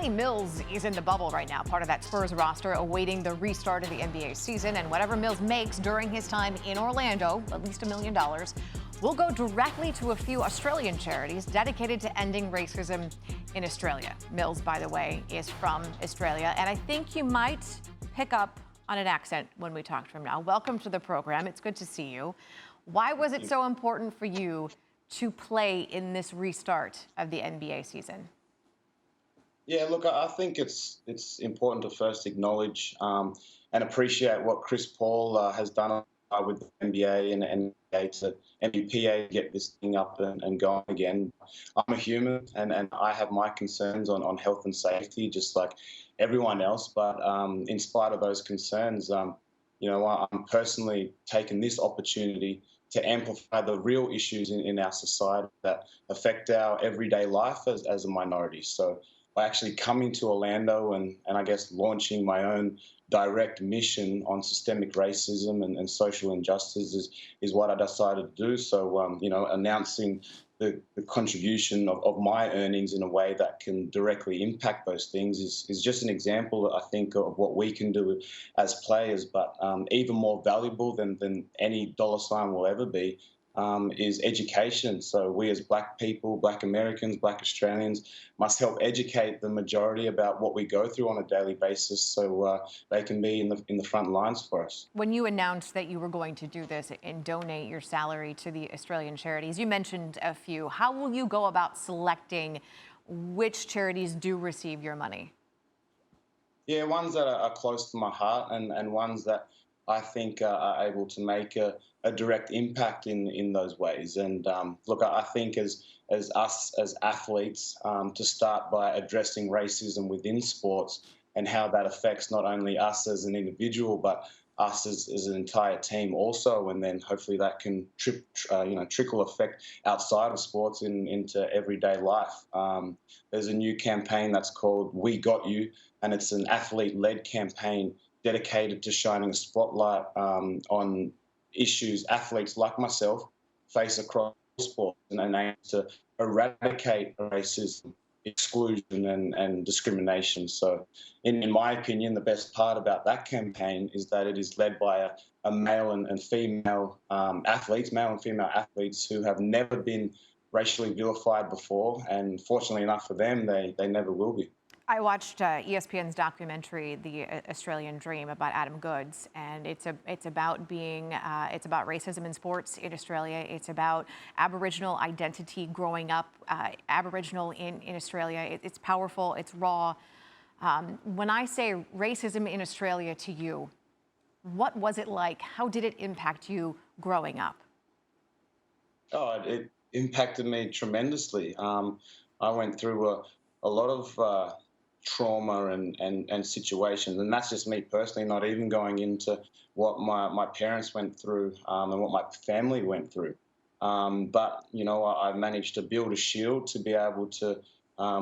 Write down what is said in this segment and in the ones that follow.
Patty Mills is in the bubble right now, part of that Spurs roster awaiting the restart of the NBA season. And whatever Mills makes during his time in Orlando, at least $1 million, will go directly to a few Australian charities dedicated to ending racism in Australia. Mills, by the way, is from Australia, and I think you might pick up on an accent when we talk to him now. Welcome to the program. It's good to see you. Why was it so important for you to play in this restart of the NBA season? Yeah, look, I think it's important to first acknowledge and appreciate what Chris Paul has done with the NBA and NBA to NBPA to get this thing up and going again. I'm a human and I have my concerns on health and safety, just like everyone else. But in spite of those concerns, I'm personally taking this opportunity to amplify the real issues in our society that affect our everyday life as a minority. So by actually coming to Orlando and I guess launching my own direct mission on systemic racism and social injustice is what I decided to do. So, announcing the contribution of my earnings in a way that can directly impact those things is just an example, I think, of what we can do as players. But even more valuable than any dollar sign will ever be is education. So we as Black people, Black Americans, Black Australians must help educate the majority about what we go through on a daily basis so they can be in the front lines for us. When you announced that you were going to do this and donate your salary to the Australian charities, you mentioned a few. How will you go about selecting which charities do receive your money? Yeah, ones that are close to my heart and ones that I think are able to make a direct impact in those ways. And look, I think as us as athletes, to start by addressing racism within sports and how that affects not only us as an individual, but us as an entire team also, and then hopefully that can trickle effect outside of sports into everyday life. There's a new campaign that's called We Got You, and it's an athlete-led campaign dedicated to shining a spotlight on issues athletes like myself face across sports and aim to eradicate racism, exclusion and discrimination. So in my opinion, the best part about that campaign is that it is led by a male and female athletes, male and female athletes who have never been racially vilified before, and fortunately enough for them, they never will be. I watched ESPN's documentary, The Australian Dream, about Adam Goodes, and it's about racism in sports in Australia. It's about Aboriginal identity growing up, Aboriginal in Australia. It's powerful. It's raw. When I say racism in Australia to you, what was it like? How did it impact you growing up? Oh, it impacted me tremendously. I went through a lot of trauma and situations, and that's just me personally, not even going into what my parents went through and what my family went through. But I managed to build a shield to be able to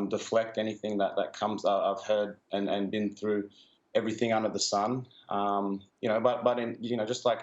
deflect anything that comes. I've heard and been through everything under the sun. But just like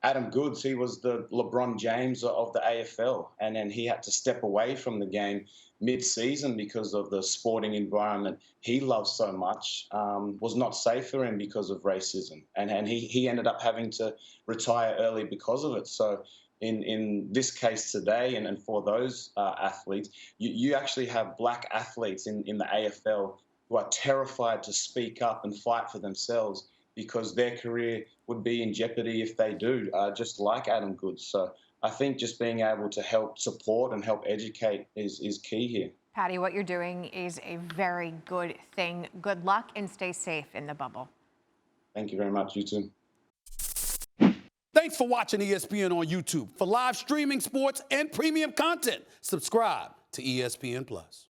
Adam Goodes, he was the LeBron James of the AFL, and then he had to step away from the game mid-season because of the sporting environment he loves so much, was not safe for him because of racism. And he ended up having to retire early because of it. So in this case today, and for those athletes, you actually have Black athletes in the AFL who are terrified to speak up and fight for themselves because their career would be in jeopardy if they do, just like Adam Goodes. So I think just being able to help support and help educate is key here. Patty, what you're doing is a very good thing. Good luck and stay safe in the bubble. Thank you very much. You too. Thanks for watching ESPN on YouTube. For live streaming sports and premium content, subscribe to ESPN+.